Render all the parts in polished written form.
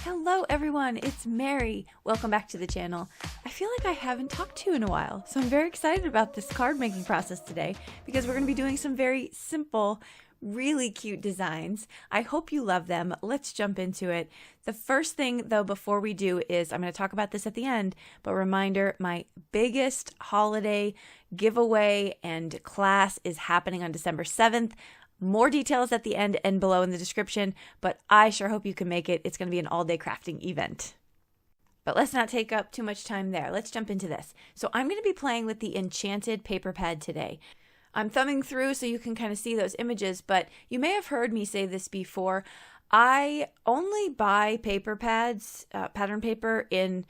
Hello everyone, it's Mary. Welcome back to the channel. I feel like I haven't talked to you in a while, so I'm very excited about this card making process today because we're going to be doing some very simple, really cute designs. I hope you love them. Let's jump into it. The first thing though before we do is, I'm going to talk about this at the end, but reminder, my biggest holiday giveaway and class is happening on December 7th. More details at the end and below in the description, but I sure hope you can make it. It's going to be an all-day crafting event. But let's not take up too much time there. Let's jump into this. So I'm going to be playing with the enchanted paper pad today. I'm thumbing through so you can kind of see those images, but you may have heard me say this before. I only buy paper pads, pattern paper in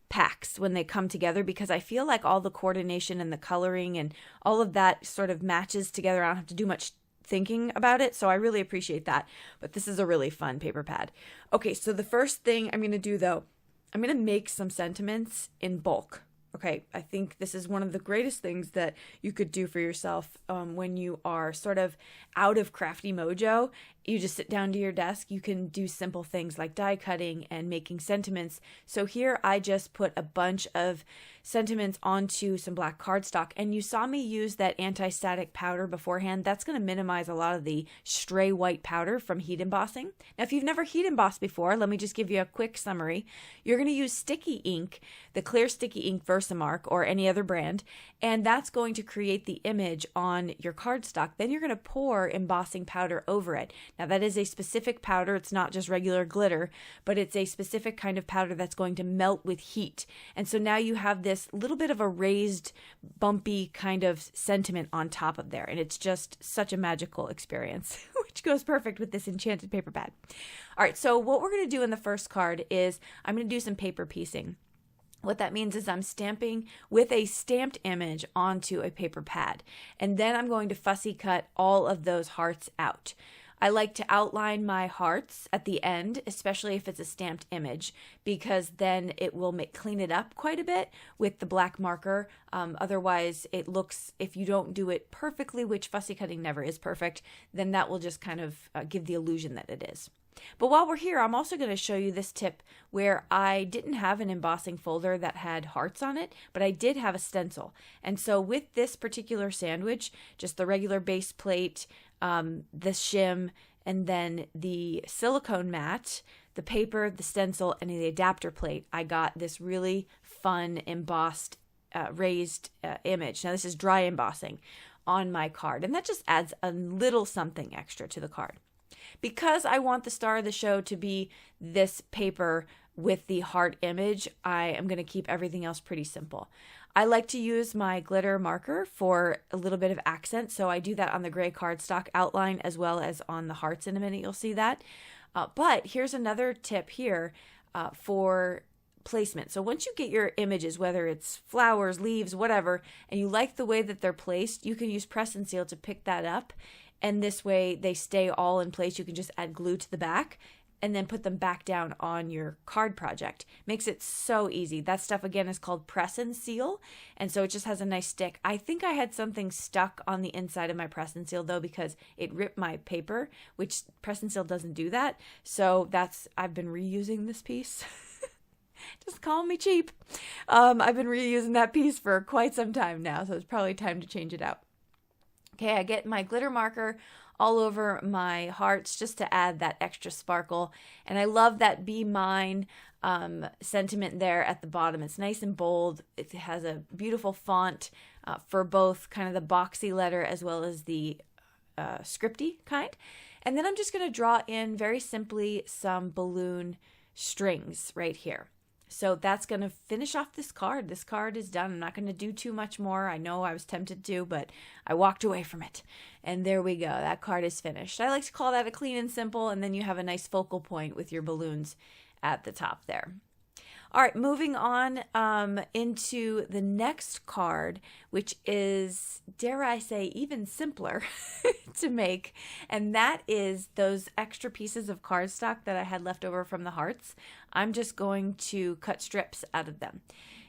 packs when they come together because I feel like all the coordination and the coloring and all of that sort of matches together. I don't have to do much thinking about it, so I really appreciate that. But this is a really fun paper pad. Okay, so the first thing I'm going to do though, I'm going to make some sentiments in bulk. Okay, I think this is one of the greatest things that you could do for yourself when you are sort of out of crafty mojo. You just sit down to your desk. You can do simple things like die cutting and making sentiments. So here I just put a bunch of sentiments onto some black cardstock, and you saw me use that anti-static powder beforehand. That's going to minimize a lot of the stray white powder from heat embossing. Now, if you've never heat embossed before, let me just give you a quick summary. You're going to use sticky ink, the clear sticky ink Versamark or any other brand, and that's going to create the image on your cardstock. Then you're going to pour embossing powder over it. Now, that is a specific powder. It's not just regular glitter, but it's a specific kind of powder that's going to melt with heat. And so now you have this little bit of a raised, bumpy kind of sentiment on top of there. And it's just such a magical experience, which goes perfect with this enchanted paper pad. All right, so what we're going to do in the first card is I'm going to do some paper piecing. What that means is I'm stamping with a stamped image onto a paper pad. And then I'm going to fussy cut all of those hearts out. I like to outline my hearts at the end, especially if it's a stamped image, because then it will clean it up quite a bit with the black marker. Otherwise, it looks, if you don't do it perfectly, which fussy cutting never is perfect, then that will just kind of give the illusion that it is. But while we're here, I'm also going to show you this tip where I didn't have an embossing folder that had hearts on it, but I did have a stencil. And so with this particular sandwich, just the regular base plate, the shim, and then the silicone mat, the paper, the stencil, and the adapter plate, I got this really fun embossed raised image. Now this is dry embossing on my card, and that just adds a little something extra to the card. Because I want the star of the show to be this paper with the heart image, I am going to keep everything else pretty simple. I like to use my glitter marker for a little bit of accent, so I do that on the gray cardstock outline as well as on the hearts. In a minute, you'll see that. But here's another tip here for placement. So once you get your images, whether it's flowers, leaves, whatever, and you like the way that they're placed, you can use press and seal to pick that up. And this way they stay all in place. You can just add glue to the back and then put them back down on your card project. Makes it so easy. That stuff again is called press and seal. And so it just has a nice stick. I think I had something stuck on the inside of my press and seal though, because it ripped my paper, which press and seal doesn't do that. So I've been reusing this piece. Just call me cheap. I've been reusing that piece for quite some time now. So it's probably time to change it out. Okay, I get my glitter marker all over my hearts just to add that extra sparkle. And I love that Be Mine sentiment there at the bottom. It's nice and bold. It has a beautiful font for both kind of the boxy letter as well as the scripty kind. And then I'm just going to draw in very simply some balloon strings right here. So that's going to finish off this card. This card is done. I'm not going to do too much more. I know I was tempted to, but I walked away from it. And there we go. That card is finished. I like to call that a clean and simple, and then you have a nice focal point with your balloons at the top there. All right, moving on into the next card, which is, dare I say, even simpler to make. And that is those extra pieces of cardstock that I had left over from the hearts. I'm just going to cut strips out of them.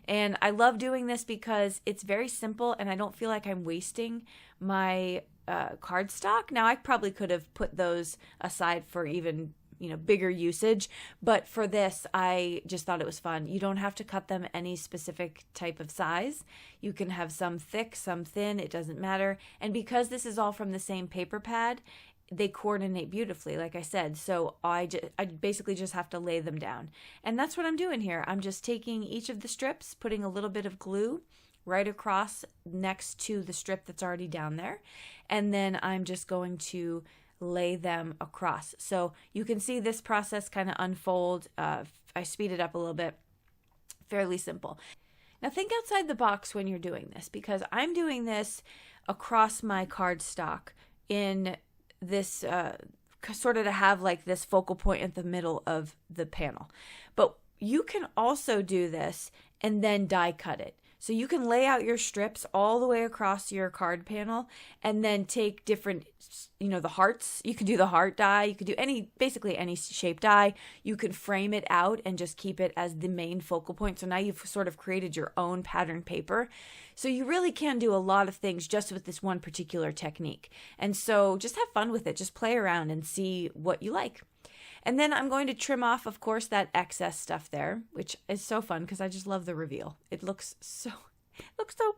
And I love doing this because it's very simple and I don't feel like I'm wasting my cardstock. Now, I probably could have put those aside for even bigger usage. But for this, I just thought it was fun. You don't have to cut them any specific type of size. You can have some thick, some thin, it doesn't matter. And because this is all from the same paper pad, they coordinate beautifully, like I said. So I basically just have to lay them down. And that's what I'm doing here. I'm just taking each of the strips, putting a little bit of glue right across next to the strip that's already down there. And then I'm just going to lay them across. So you can see this process kind of unfold. I speed it up a little bit. Fairly simple. Now think outside the box when you're doing this, because I'm doing this across my cardstock in this sort of to have like this focal point at the middle of the panel. But you can also do this and then die cut it. So you can lay out your strips all the way across your card panel and then take different, the hearts. You can do the heart die. You could do basically any shape die. You can frame it out and just keep it as the main focal point. So now you've sort of created your own pattern paper. So you really can do a lot of things just with this one particular technique. And so just have fun with it. Just play around and see what you like. And then I'm going to trim off, of course, that excess stuff there, which is so fun because I just love the reveal. It looks so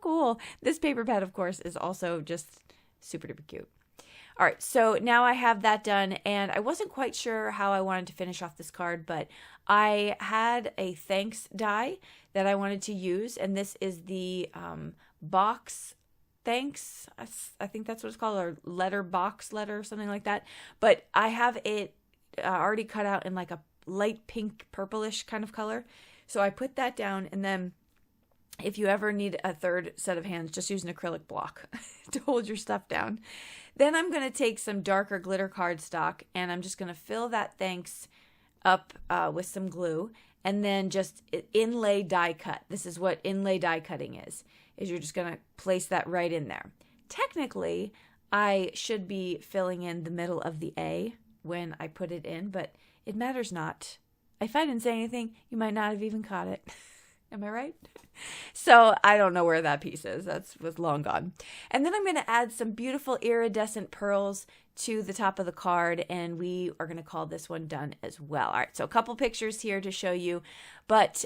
cool. This paper pad, of course, is also just super duper cute. All right, so now I have that done, and I wasn't quite sure how I wanted to finish off this card, but I had a thanks die that I wanted to use, and this is the box thanks. I think that's what it's called, or letter box letter or something like that. But I have it already cut out in like a light pink purplish kind of color. So I put that down, and then if you ever need a third set of hands, just use an acrylic block to hold your stuff down. Then I'm going to take some darker glitter cardstock, and I'm just going to fill that thanks up with some glue, and then just inlay die cut. This is what inlay die cutting is you're just going to place that right in there. Technically, I should be filling in the middle of the A when I put it in, but it matters not. If I didn't say anything, you might not have even caught it. Am I right? So I don't know where that piece is. That was long gone. And then I'm going to add some beautiful iridescent pearls to the top of the card, and we are going to call this one done as well. All right, so a couple pictures here to show you. But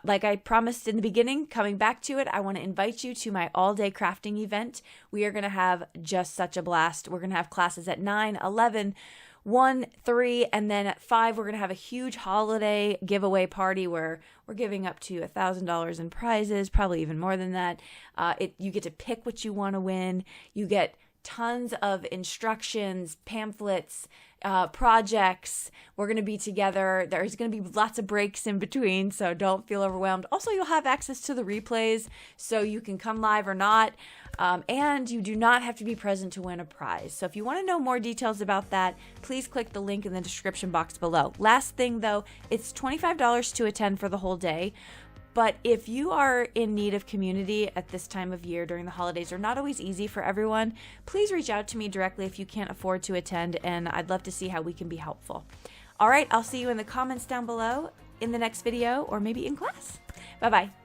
like I promised in the beginning, coming back to it, I want to invite you to my all-day crafting event. We are going to have just such a blast. We're going to have classes at 9, 11, 1, 3, and then at 5 we're going to have a huge holiday giveaway party where we're giving up to $1,000 in prizes, probably even more than that. You get to pick what you want to win. You get tons of instructions, pamphlets, projects. We're going to be together. There's going to be lots of breaks in between, so don't feel overwhelmed. Also, you'll have access to the replays, so you can come live or not. And you do not have to be present to win a prize. So if you want to know more details about that, please click the link in the description box below. Last thing though, it's $25 to attend for the whole day. But if you are in need of community at this time of year during the holidays, are not always easy for everyone, please reach out to me directly if you can't afford to attend, and I'd love to see how we can be helpful. All right, I'll see you in the comments down below in the next video, or maybe in class. Bye-bye.